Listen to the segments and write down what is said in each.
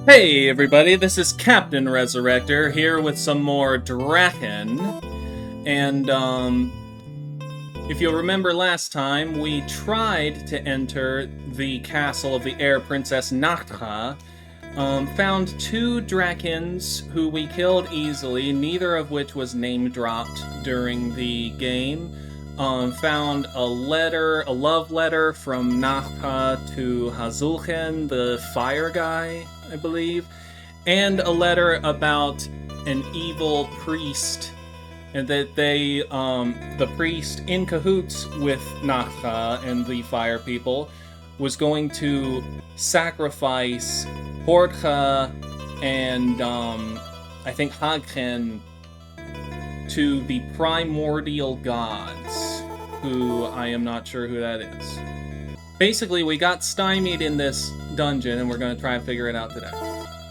Hey everybody, this is Captain Resurrector here with some more Drakkhen. And if you'll remember last time, we tried to enter the castle of the Air Princess Haaggkha, found two Drakkhens who we killed easily, neither of which was name dropped during the game. Found a love letter from Haaggkha to Haaggkha, the fire guy, I believe, and a letter about an evil priest, and that they, the priest in cahoots with Haaggkha and the fire people, was going to sacrifice Hordkha and, I think Drakkhen to the primordial gods, who I am not sure who that is. Basically, we got stymied in this dungeon, and we're going to try and figure it out today.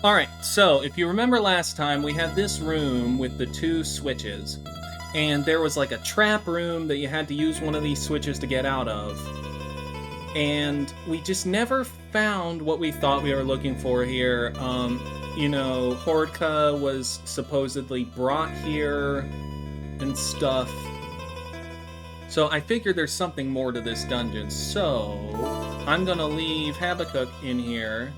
Alright, so if you remember last time, we had this room with the two switches, and there was like a trap room that you had to use one of these switches to get out of. And we just never found what we thought we were looking for here. You know, Hordkha was supposedly brought here and stuff. So I figured there's something more to this dungeon. So I'm gonna leave Haaggkha in here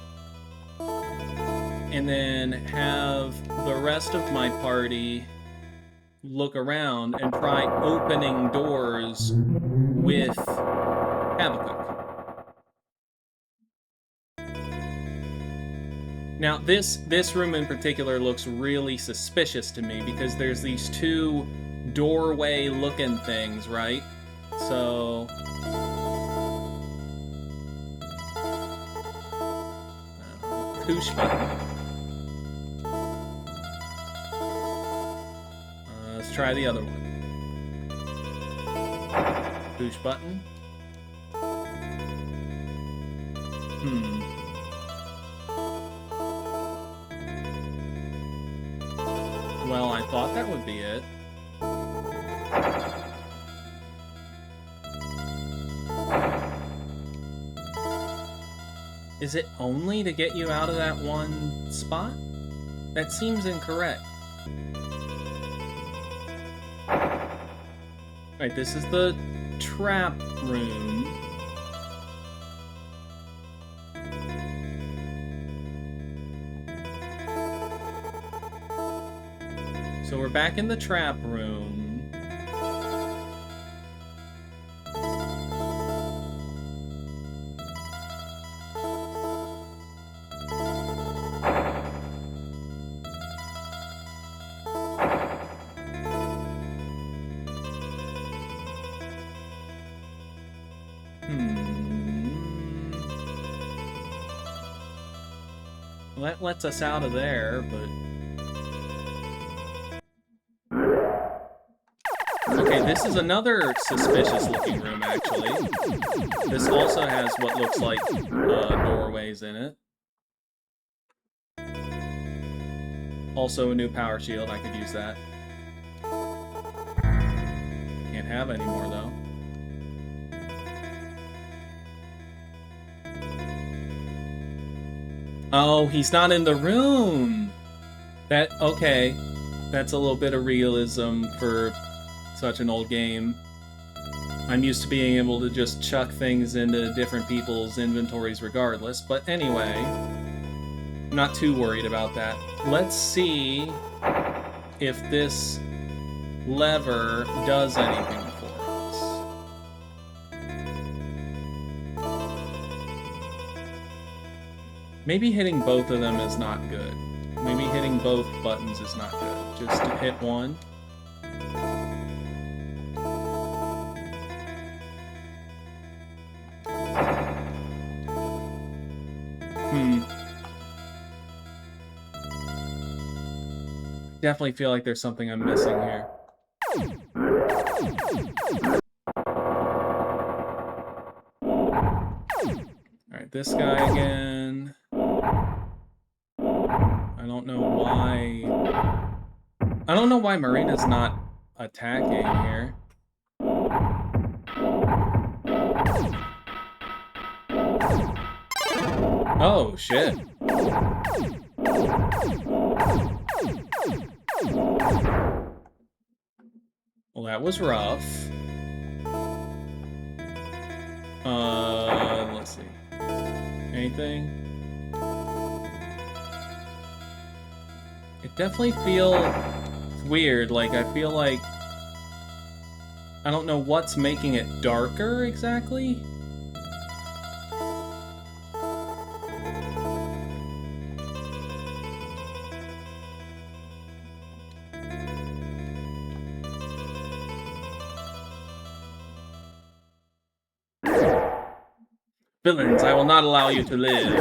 and then have the rest of my party look around and try opening doors with Haaggkha. Now, this room in particular looks really suspicious to me because there's these two doorway-looking things, right? So... push button. Let's try the other one. Push button. Well, I thought that would be it. Is it only to get you out of that one spot? That seems incorrect. Right, this is the trap room. So we're back in the trap room. Well, that lets us out of there, but... Okay, this is another suspicious-looking room, actually. This also has what looks like doorways in it. Also a new power shield, I could use that. Can't have any more, though. Oh, he's not in the room! Okay. That's a little bit of realism for such an old game. I'm used to being able to just chuck things into different people's inventories regardless, but anyway, I'm not too worried about that. Let's see if this lever does anything for us. Maybe hitting both of them is not good. Maybe hitting both buttons is not good. Just to hit one. Definitely feel like there's something I'm missing here. Alright, this guy again. I don't know why Marina's not attacking here. Oh, shit. Well, that was rough. Let's see. Anything? It definitely feels weird. Like, I feel like I don't know what's making it darker exactly. Villains, I will not allow you to live.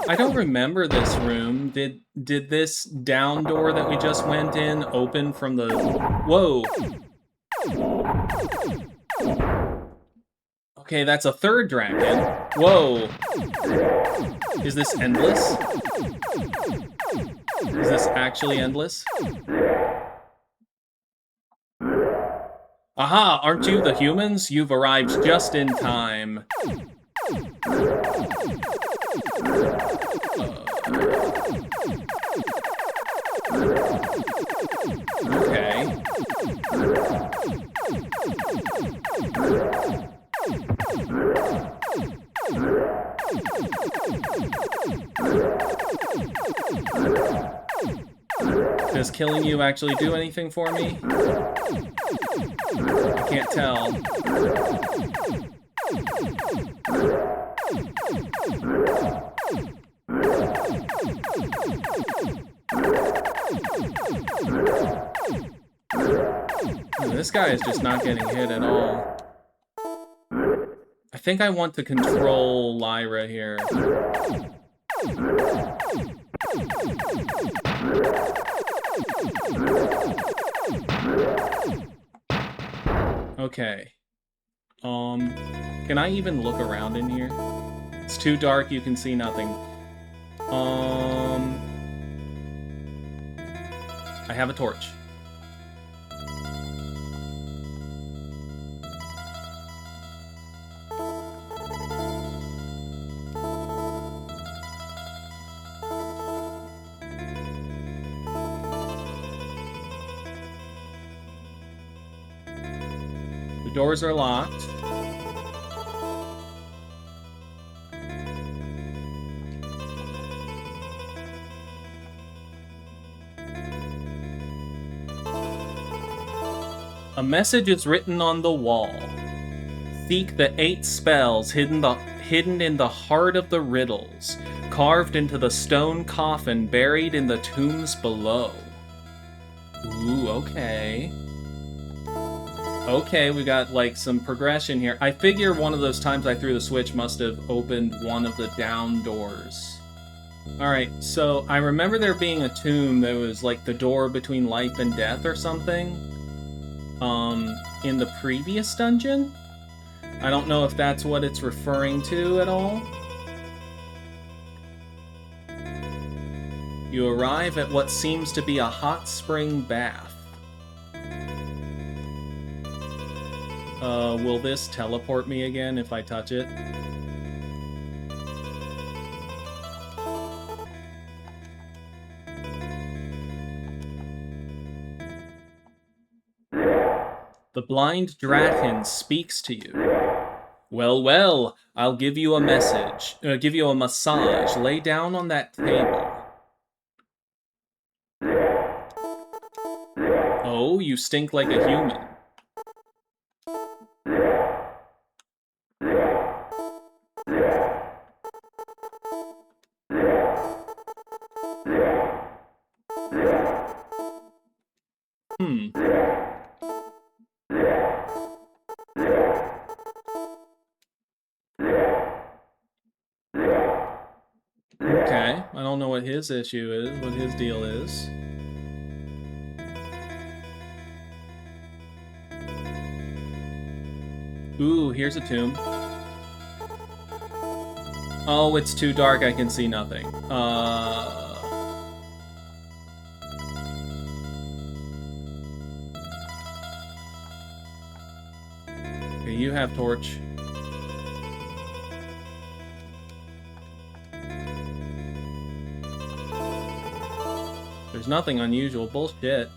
I don't remember this room. Did this down door that we just went in open from the... Whoa! Okay, that's a third Drakkhen. Whoa! Is this endless? Is this actually endless? Aha! Aren't you the humans? You've arrived just in time. Okay. Does killing you actually do anything for me? I can't tell. This guy is just not getting hit at all. I think I want to control Lyra here. Okay. Can I even look around in here? It's too dark, you can see nothing. I have a torch. The doors are locked. A message is written on the wall. Seek the 8 spells hidden in the heart of the riddles, carved into the stone coffin buried in the tombs below. Ooh, okay. Okay, we got, like, some progression here. I figure one of those times I threw the switch must have opened one of the down doors. Alright, so I remember there being a tomb that was, like, the door between life and death or something. In the previous dungeon? I don't know if that's what it's referring to at all. You arrive at what seems to be a hot spring bath. Will this teleport me again if I touch it? The blind Drakkhen speaks to you. Well, well, I'll give you a message. Give you a massage. Lay down on that table. Oh, you stink like a human. Okay, I don't know what his issue is, what his deal is. Ooh, here's a tomb. Oh, it's too dark, I can see nothing. Okay, you have torch? There's nothing unusual. Bullshit.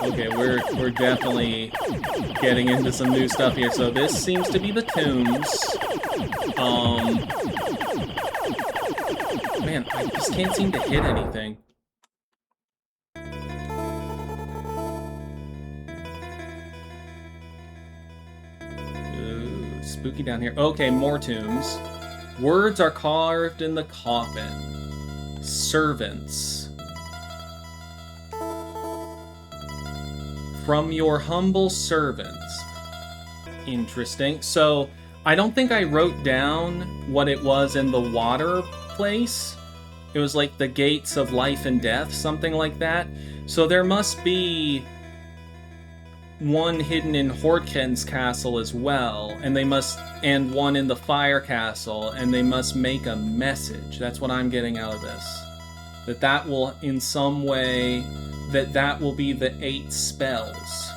Okay, we're definitely getting into some new stuff here. So this seems to be the tombs. Man, I just can't seem to hit anything. Ooh, spooky down here. Okay, more tombs. Words are carved in the coffin. Servants. From your humble servants. Interesting. So, I don't think I wrote down what it was in the water place. It was like the gates of life and death, something like that. So there must be one hidden in Hordkhen's castle as well, and one in the fire castle, and they must make a message. That's what I'm getting out of this. That will, in some way, that will be the 8 spells.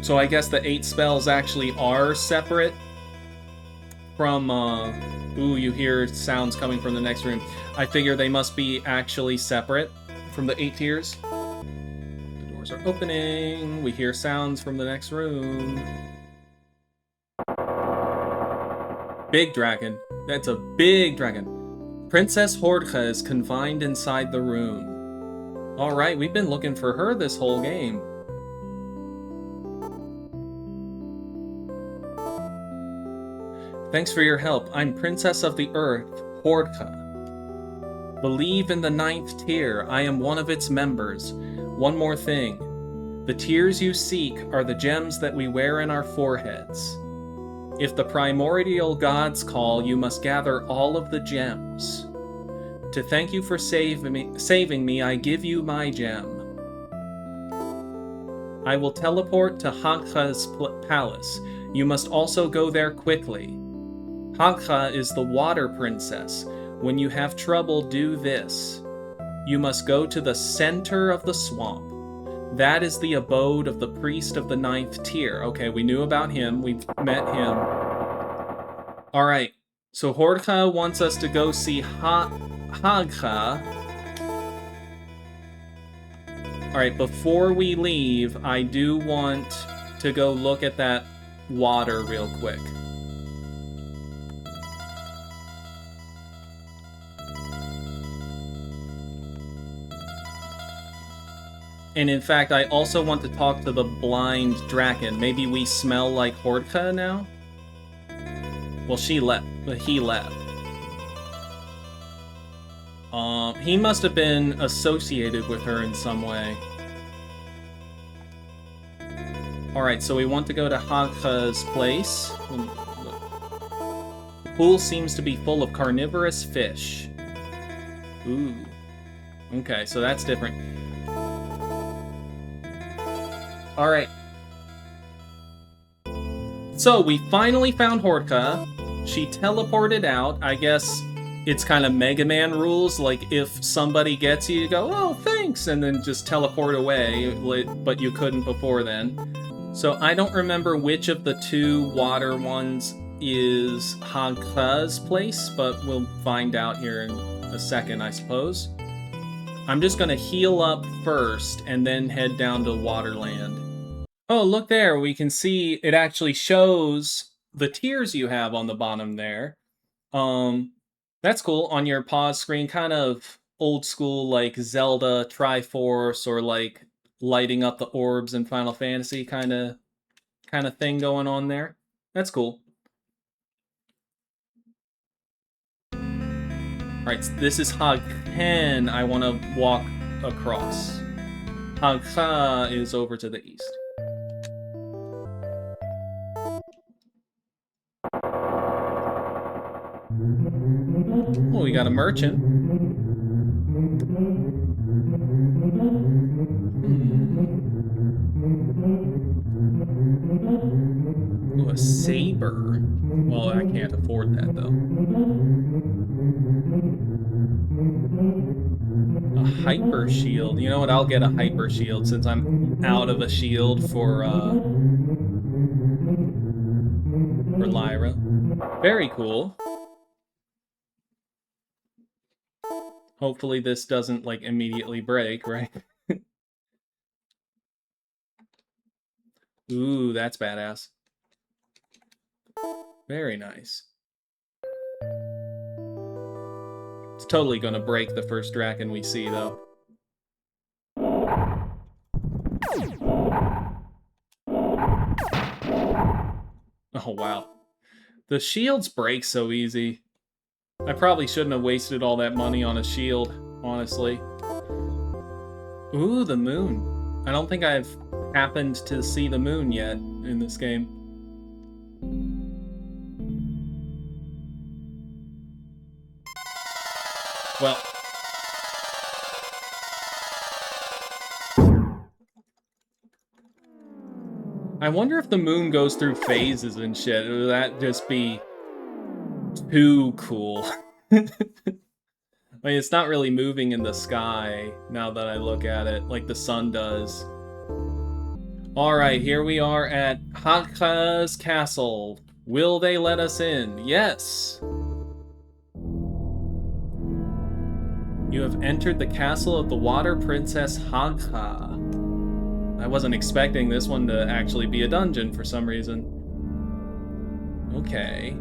So I guess the 8 spells actually are separate from, ooh, you hear sounds coming from the next room. I figure they must be actually separate from the 8 tiers. The doors are opening. We hear sounds from the next room. Big dragon. That's a big dragon. Princess Hordkha is confined inside the room. Alright, we've been looking for her this whole game. Thanks for your help. I'm Princess of the Earth, Hordkha. Believe in the 9th tier. I am one of its members. One more thing. The tiers you seek are the gems that we wear in our foreheads. If the primordial gods call, you must gather all of the gems. To thank you for saving me, I give you my gem. I will teleport to Haaggkha's palace. You must also go there quickly. Haaggkha is the water princess. When you have trouble, do this. You must go to the center of the swamp. That is the abode of the priest of the 9th tier. Okay, we knew about him. We've met him. Alright, so Hordkha wants us to go see Haaggkha. Alright, before we leave, I do want to go look at that water real quick. And in fact, I also want to talk to the blind Drakkhen. Maybe we smell like Hordkha now? Well, she left. He left. He must have been associated with her in some way. Alright, so we want to go to Haaggkha's place. The pool seems to be full of carnivorous fish. Ooh. Okay, so that's different. Alright. So, we finally found Hordkha. She teleported out. I guess it's kind of Mega Man rules. Like, if somebody gets you, you go, oh, thanks, and then just teleport away. But you couldn't before then. So, I don't remember which of the 2 water ones is Haaggkha's place, but we'll find out here in a second, I suppose. I'm just gonna heal up first, and then head down to Waterland. Oh, look there, we can see it actually shows the tiers you have on the bottom there. That's cool. On your pause screen, kind of old school, like Zelda Triforce, or like lighting up the orbs in Final Fantasy kind of thing going on there. That's cool. Alright, so this is Drakkhen I want to walk across. Haaggkha is over to the east. Oh, we got a merchant. Ooh, a saber. Well, I can't afford that, though. A hyper shield. You know what? I'll get a hyper shield since I'm out of a shield for Lyra. Very cool. Hopefully this doesn't, like, immediately break, right? Ooh, that's badass. Very nice. It's totally gonna break the first Drakkhen we see, though. Oh, wow. The shields break so easy. I probably shouldn't have wasted all that money on a shield, honestly. Ooh, the moon. I don't think I've happened to see the moon yet in this game. Well. I wonder if the moon goes through phases and shit. Would that just be too cool? I mean, it's not really moving in the sky now that I look at it, like the sun does. Alright, here we are at Haaggkha's castle. Will they let us in? Yes! You have entered the castle of the Water Princess Haaggkha. I wasn't expecting this one to actually be a dungeon for some reason. Okay.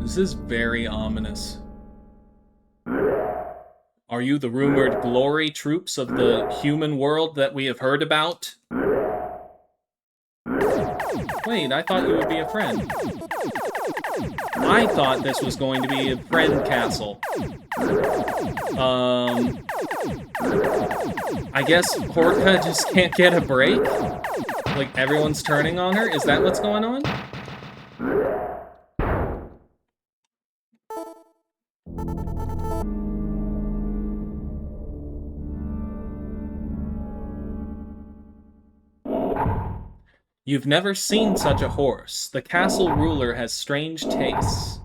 This is very ominous. Are you the rumored glory troops of the human world that we have heard about? Wait, I thought you would be a friend. I thought this was going to be a friend castle. I guess Hordkha just can't get a break? Like, everyone's turning on her? Is that what's going on? You've never seen such a horse. The castle ruler has strange tastes.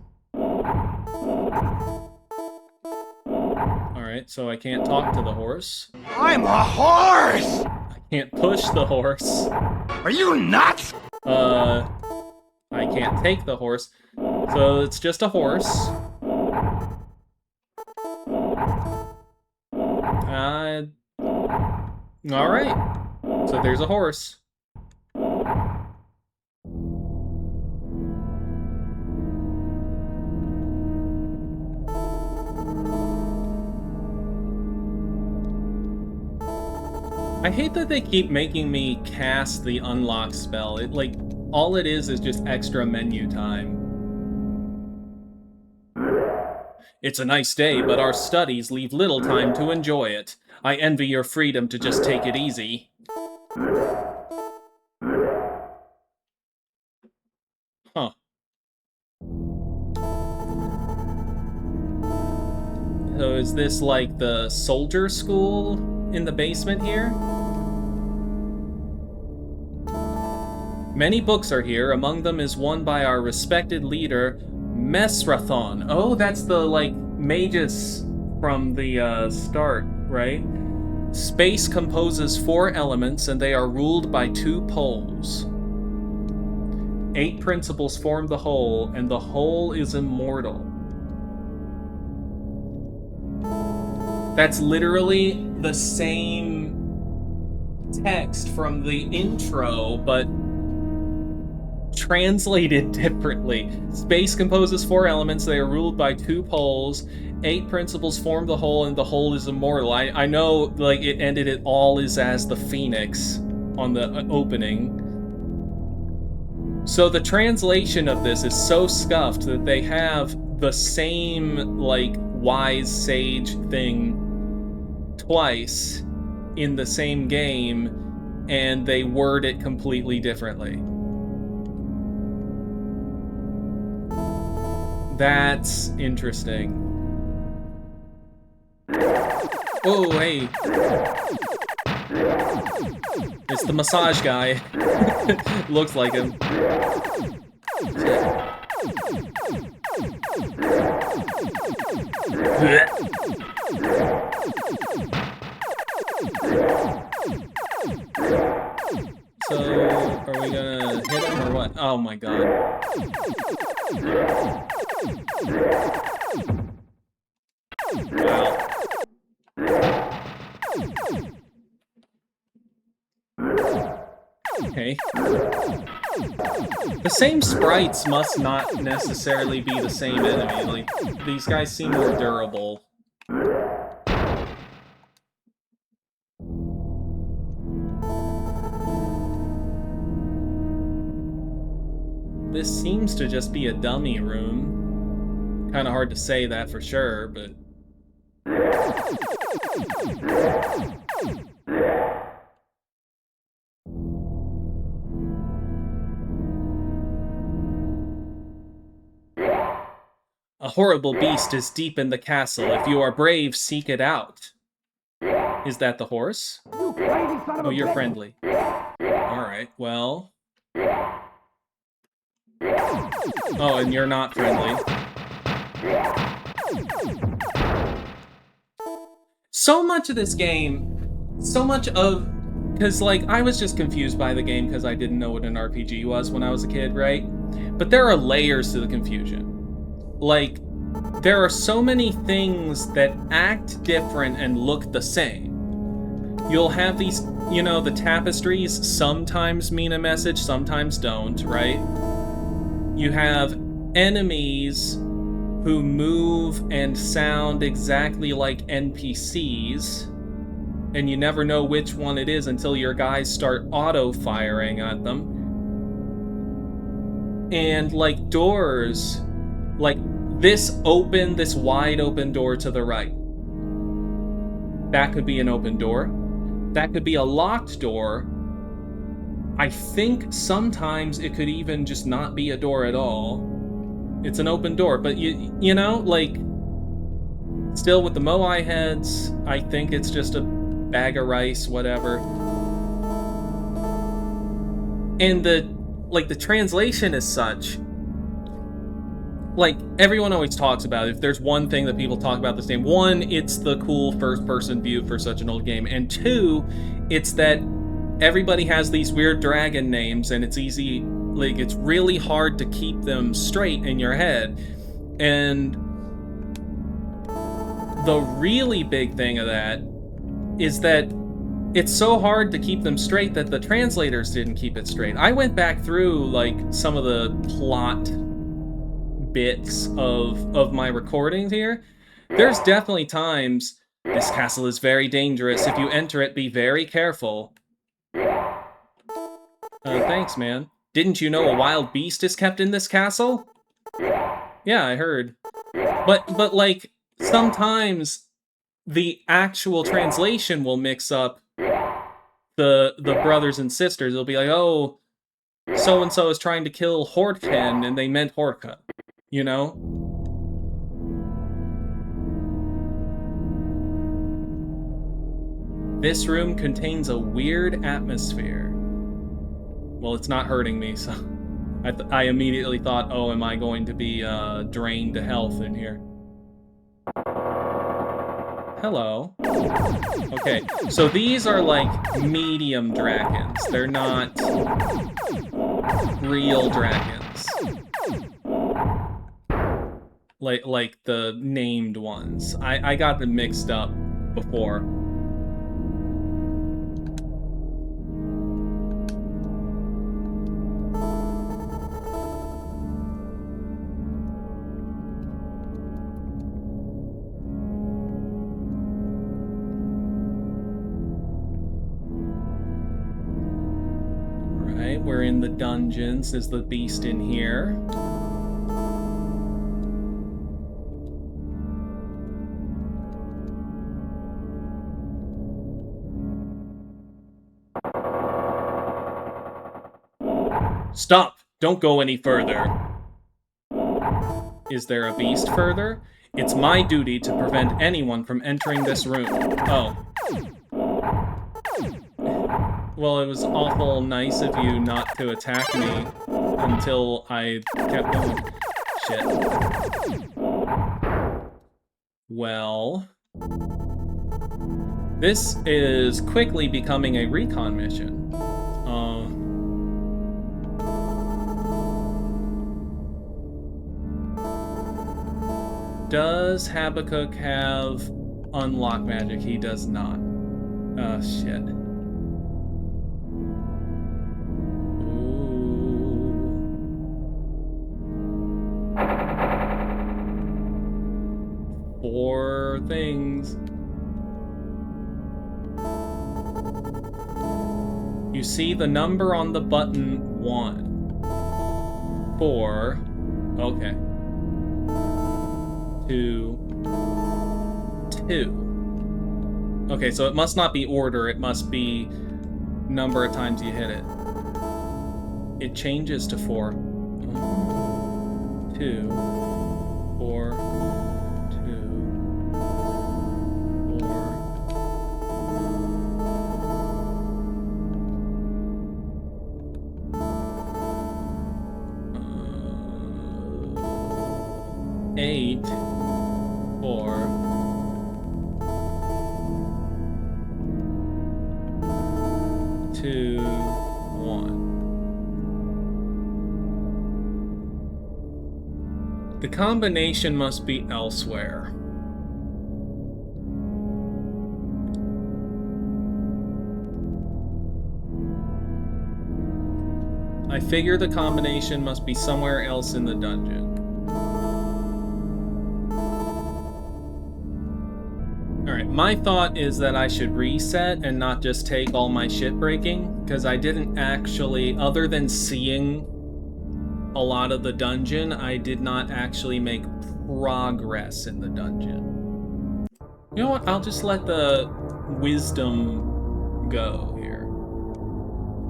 Alright, so I can't talk to the horse. I'm a horse! I can't push the horse. Are you nuts? I can't take the horse. So it's just a horse. Alright. So there's a horse. I hate that they keep making me cast the unlock spell. It, like, all it is just extra menu time. It's a nice day, but our studies leave little time to enjoy it. I envy your freedom to just take it easy. Huh. So is this like the soldier school in the basement here? Many books are here. Among them is one by our respected leader, Mesrathon. Oh, that's the, like, magus from the start, right? Space composes 4 elements, and they are ruled by 2 poles. 8 principles form the whole, and the whole is immortal. That's literally the same text from the intro, but translated differently. Space composes 4 elements, they are ruled by 2 poles. 8 principles form the whole, and the whole is immortal. I know, like, it ended it all is as the phoenix on the opening. So the translation of this is so scuffed that they have the same, like, wise sage thing twice in the same game, and they word it completely differently. That's interesting. Oh, hey. It's the massage guy. Looks like him. So, are we gonna hit him or what? Oh my god. Wow. Okay. The same sprites must not necessarily be the same enemy. Like, these guys seem more durable. This seems to just be a dummy room. Kind of hard to say that for sure, but... A horrible beast is deep in the castle. If you are brave, seek it out. Is that the horse? Oh, you're friendly. Alright, well... Oh, and you're not friendly. So much of this game, so much of... Because, like, I was just confused by the game because I didn't know what an RPG was when I was a kid, right? But there are layers to the confusion. Like, there are so many things that act different and look the same. You'll have these, you know, the tapestries sometimes mean a message, sometimes don't, right? You have enemies who move and sound exactly like NPCs, and you never know which one it is until your guys start auto-firing at them. And, like, doors, like, this wide open door to the right. That could be an open door. That could be a locked door. I think sometimes it could even just not be a door at all. It's an open door, but you know, like, still with the Moai heads, I think it's just a bag of rice, whatever. And the translation is such, like, everyone always talks about, if there's one thing that people talk about this game, one, it's the cool first-person view for such an old game, and two, it's that everybody has these weird dragon names, and it's easy, like, it's really hard to keep them straight in your head. And the really big thing of that is that it's so hard to keep them straight that the translators didn't keep it straight. I went back through, like, some of the plot bits of my recordings here. There's definitely times, this castle is very dangerous. If you enter it, be very careful. Thanks, man. Didn't you know a wild beast is kept in this castle? Yeah, I heard. But like, sometimes the actual translation will mix up the brothers and sisters. It'll be like, oh, so-and-so is trying to kill Hordkhen, and they meant Haaggkha. You know? This room contains a weird atmosphere. Well, it's not hurting me, so... I immediately thought, oh, am I going to be drained to health in here? Hello. Okay, so these are like medium dragons. They're not real dragons. Like the named ones. I got them mixed up before. Alright, we're in the dungeons. Is the beast in here? Stop! Don't go any further. Is there a beast further? It's my duty to prevent anyone from entering this room. Oh. Well, it was awful nice of you not to attack me until I kept going. Shit. Well... This is quickly becoming a recon mission. Does Haaggkha have unlock magic? He does not. Oh, shit. Ooh. 4 things. You see the number on the button 1. 4. Okay. 2. 2. Okay, so it must not be order, it must be number of times you hit it. It changes to 4. 2. 4. 8, 4, 2, 1. The combination must be elsewhere. I figure the combination must be somewhere else in the dungeon. Alright, my thought is that I should reset and not just take all my shit breaking, because I didn't actually, other than seeing a lot of the dungeon, I did not actually make progress in the dungeon. You know what, I'll just let the wisdom go here.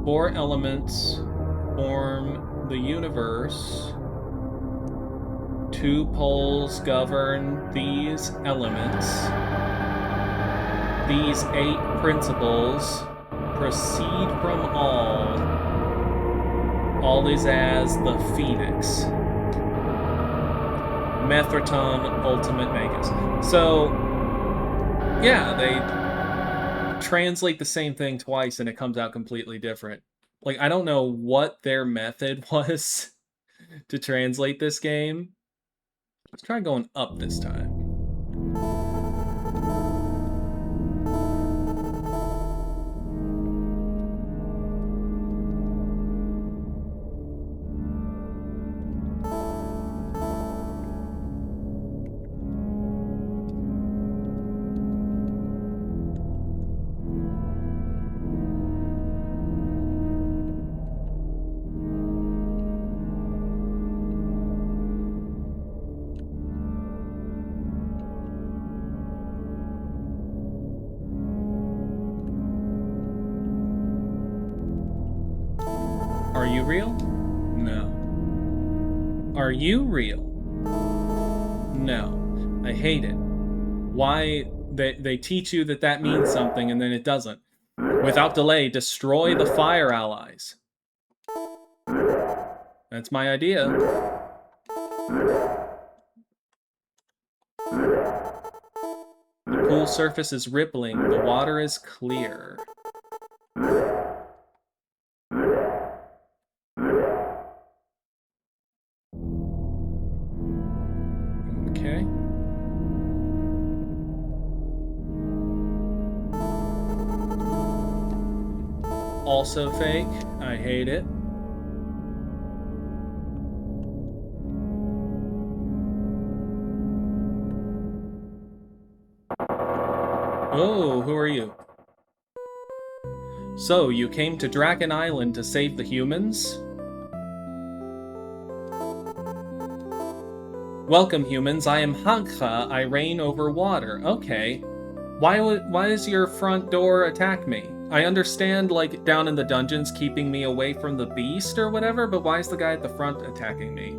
4 elements form the universe. 2 poles govern these elements. These 8 principles proceed from all. All is as the phoenix. Methraton, ultimate magus. So, yeah, they translate the same thing twice and it comes out completely different. Like, I don't know what their method was to translate this game. Let's try going up this time. Are you real? No. Are you real? No. I hate it. Why they teach you that means something and then it doesn't. Without delay, destroy the fire allies. That's my idea. The pool surface is rippling. The water is clear. Okay. Also fake. I hate it. Oh, who are you? So, you came to Drakkhen Island to save the humans? Welcome, humans. I am Haaggkha. I reign over water. Okay. Why does your front door attack me? I understand, like, down in the dungeons keeping me away from the beast or whatever, but why is the guy at the front attacking me?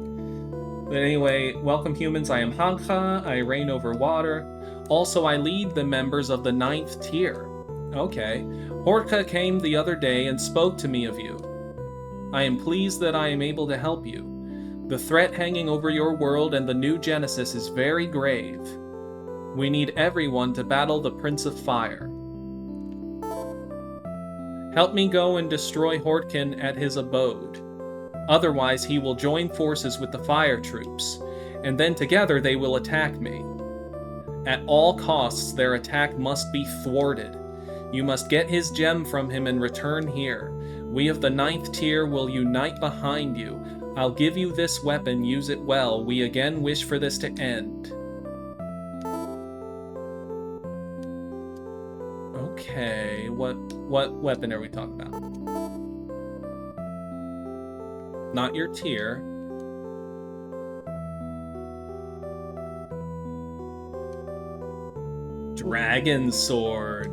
But anyway, welcome humans, I am Haaggkha, I reign over water. Also, I lead the members of the 9th tier. Okay. Hordkha came the other day and spoke to me of you. I am pleased that I am able to help you. The threat hanging over your world and the new Genesis is very grave. We need everyone to battle the Prince of Fire. Help me go and destroy Drakkhen at his abode. Otherwise, he will join forces with the fire troops, and then together they will attack me. At all costs, their attack must be thwarted. You must get his gem from him and return here. We of the 9th tier will unite behind you. I'll give you this weapon, use it well. We again wish for this to end. Okay, what weapon are we talking about? Not your tier. Dragon sword.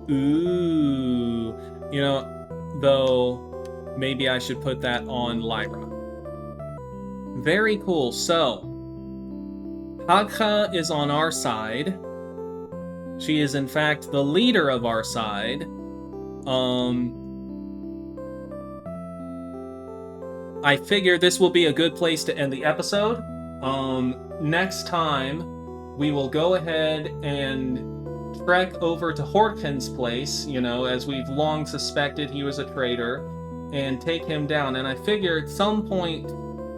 Ooh. You know, though, maybe I should put that on Lyra. Very cool. So, Haaggkha is on our side. She is, in fact, the leader of our side. I figure this will be a good place to end the episode. Next time, we will go ahead and trek over to Drakkhen's place, you know, as we've long suspected he was a traitor, and take him down. And I figure at some point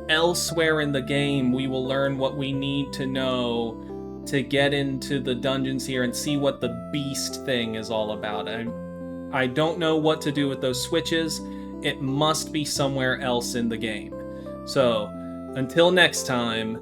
elsewhere in the game, we will learn what we need to know to get into the dungeons here and see what the beast thing is all about. I don't know what to do with those switches. It must be somewhere else in the game. So, until next time,